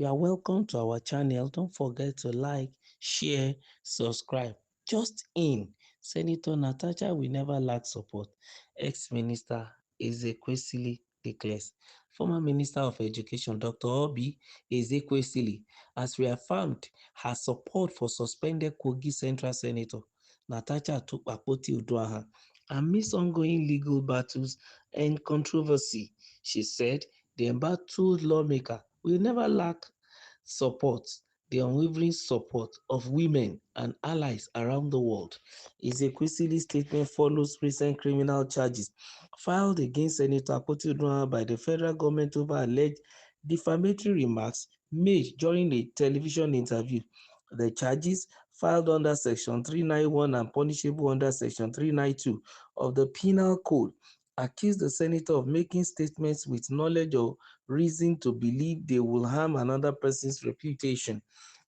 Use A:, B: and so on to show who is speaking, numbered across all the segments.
A: You are welcome to our channel. Don't forget to like, share, subscribe. Just in, Senator Natasha will never lack support. Ex-Minister Ezekwesili declares. Former Minister of Education Dr. Obi Ezekwesili has reaffirmed her support for suspended Kogi Central Senator Natasha Akpabio amidst ongoing legal battles and controversy. She said the embattled lawmaker will never lack support, the unwavering support of women and allies around the world. Ezekwesili's statement follows recent criminal charges filed against Senator Akpabio by the federal government over alleged defamatory remarks made during a television interview. The charges, filed under Section 391 and punishable under Section 392 of the Penal Code, accuse the senator of making statements with knowledge or reason to believe they will harm another person's reputation.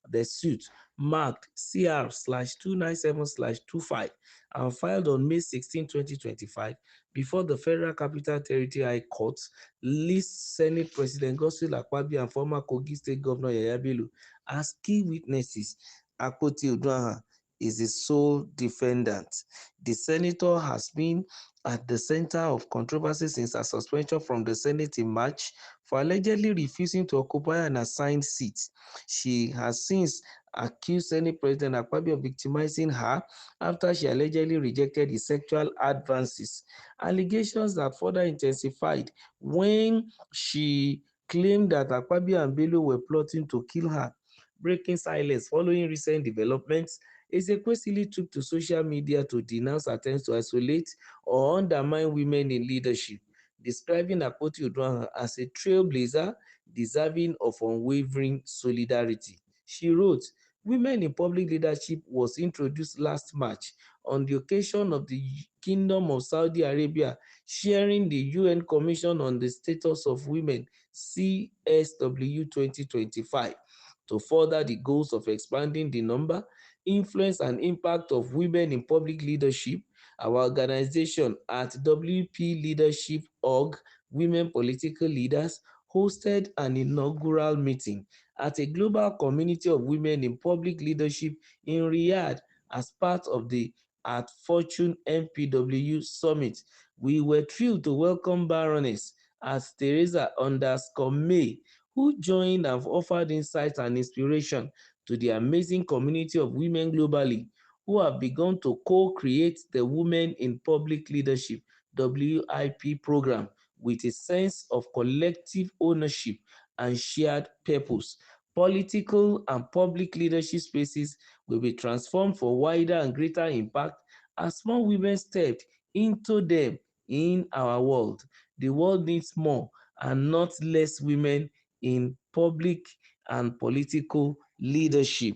A: The suit, marked CR/297/25 and filed on May 16, 2025, before the Federal Capital Territory High Court, lists Senate President Godswill Akpabio and former Kogi State Governor Yaya Bello as key witnesses. Akpabio is the sole defendant. The senator has been at the center of controversy since her suspension from the Senate in March for allegedly refusing to occupy an assigned seat. She has since accused Senate President Akpabio of victimizing her after she allegedly rejected his sexual advances, allegations that further intensified when she claimed that Akpabio and Bello were plotting to kill her. Breaking silence following recent developments, Ezekwesili took to social media to denounce attempts to isolate or undermine women in leadership, describing Akpabio as a trailblazer deserving of unwavering solidarity. She wrote, "Women in public leadership was introduced last March on the occasion of the Kingdom of Saudi Arabia sharing the UN Commission on the Status of Women CSW 2025 to further the goals of expanding the number, influence, and impact of women in public leadership. Our organization at WP Leadership Org, Women Political Leaders, hosted an inaugural meeting at a global community of women in public leadership in Riyadh as part of the At Fortune MPW Summit. We were thrilled to welcome Baroness as Teresa_May, who joined and offered insights and inspiration to the amazing community of women globally who have begun to co-create the Women in Public Leadership WIP program with a sense of collective ownership and shared purpose. Political and public leadership spaces will be transformed for wider and greater impact as more women stepped into them in our world. The world needs more and not less women in public and political leadership.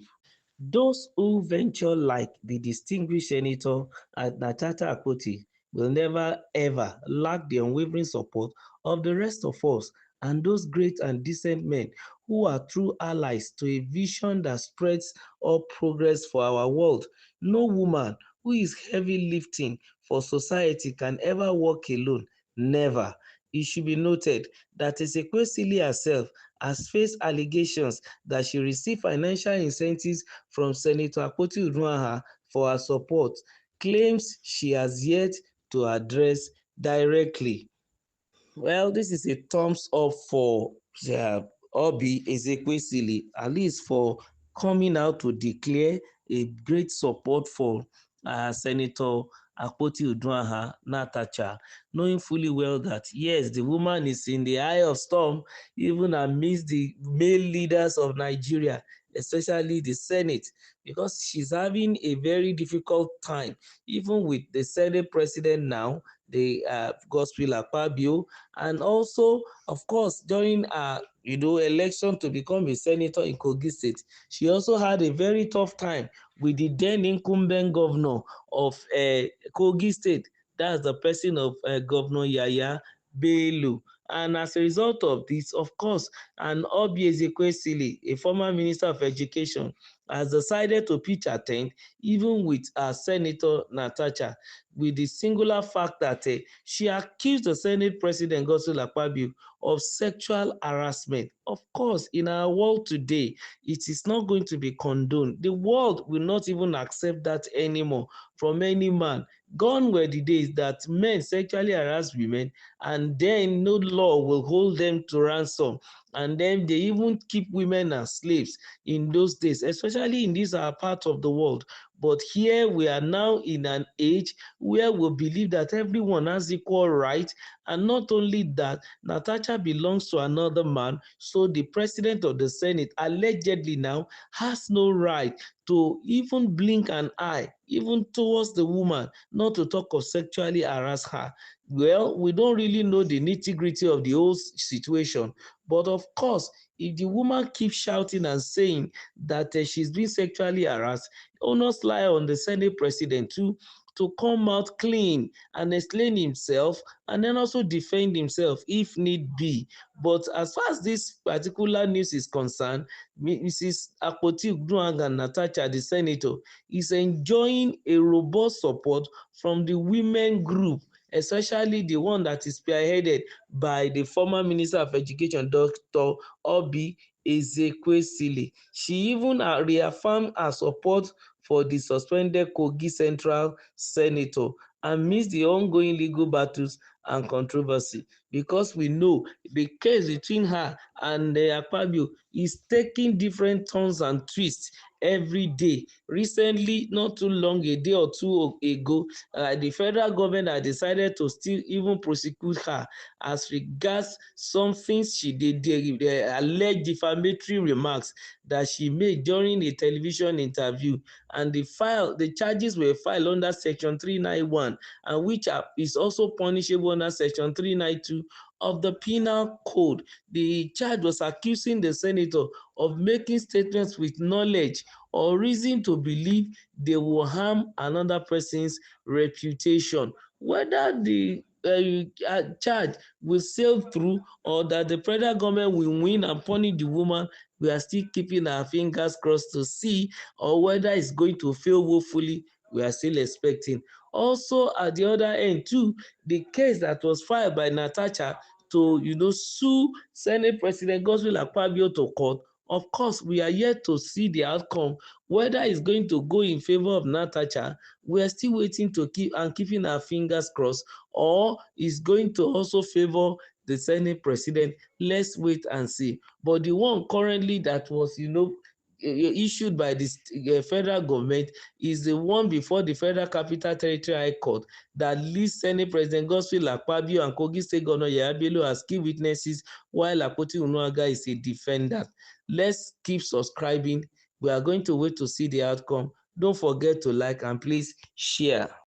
A: Those who venture like the distinguished Senator Natasha Akpoti will never ever lack the unwavering support of the rest of us and those great and decent men who are true allies to a vision that spreads all progress for our world. No woman who is heavy lifting for society can ever walk alone. Never. It should be noted that Ezekwesili herself has faced allegations that she received financial incentives from Senator Akpabio for her support, claims she has yet to address directly. Well, this is a thumbs up for uh, Obi Ezekwesili, at least for coming out to declare a great support for Senator Akpabio Natasha, knowing fully well that yes, the woman is in the eye of storm, even amidst the male leaders of Nigeria, especially the Senate, because she's having a very difficult time, even with the Senate president now, the Godswill Akpabio, and also, of course, during election to become a senator in Kogi State, she also had a very tough time with the then incumbent governor of Kogi State. That's the person of Governor Yaya Bello. And as a result of this, of course, and Obi Ezekwesili, a former Minister of Education, has decided to pitch a tent, even with Senator Natasha, with the singular fact that she accused the Senate President Godswill Akpabio of sexual harassment. Of course, in our world today, it is not going to be condoned. The world will not even accept that anymore from any man. Gone were the days that men sexually harass women and then no law will hold them to ransom. And then they even keep women as slaves in those days, especially in this part of the world. But here we are now in an age where we believe that everyone has equal right. And not only that, Natasha belongs to another man, so the president of the Senate allegedly now has no right to even blink an eye, even towards the woman, not to talk of sexually harass her. Well, we don't really know the nitty-gritty of the whole situation, but of course, if the woman keeps shouting and saying that she's been sexually harassed, onus lie on the Senate president to come out clean and explain himself and then also defend himself if need be. But as far as this particular news is concerned, Mrs. Akpoti Natasha, the senator, is enjoying a robust support from the women group, especially the one that is spearheaded by the former Minister of Education, Dr. Obi Ezekwesili. She even reaffirmed her support for the suspended Kogi Central Senator amidst the ongoing legal battles and controversy, because we know the case between her and Akpabio is taking different turns and twists every day. Recently, not too long, a day or two ago, the federal government had decided to still even prosecute her as regards some things she did, the alleged defamatory remarks that she made during a television interview. And the charges were filed under Section 391, and which is also punishable under Section 392 of the Penal Code. The charge was accusing the senator of making statements with knowledge or reason to believe they will harm another person's reputation. Whether the charge will sail through or that the federal government will win and punish the woman, we are still keeping our fingers crossed to see, or whether it's going to fail woefully, we are still expecting. Also, at the other end too, the case that was filed by Natasha to sue Senate President Godswill Akpabio to court, of course, we are yet to see the outcome. Whether it's going to go in favor of Natasha, we are still waiting to keeping our fingers crossed, or is going to also favor the Senate President. Let's wait and see. But the one currently that was, issued by the federal government is the one before the Federal Capital Territory High Court that lists Senate President Godswill Akpabio and Kogi State Governor Yahaya Bello as key witnesses, while Akpoti Unuaga is a defendant. Let's keep subscribing. We are going to wait to see the outcome. Don't forget to like and please share.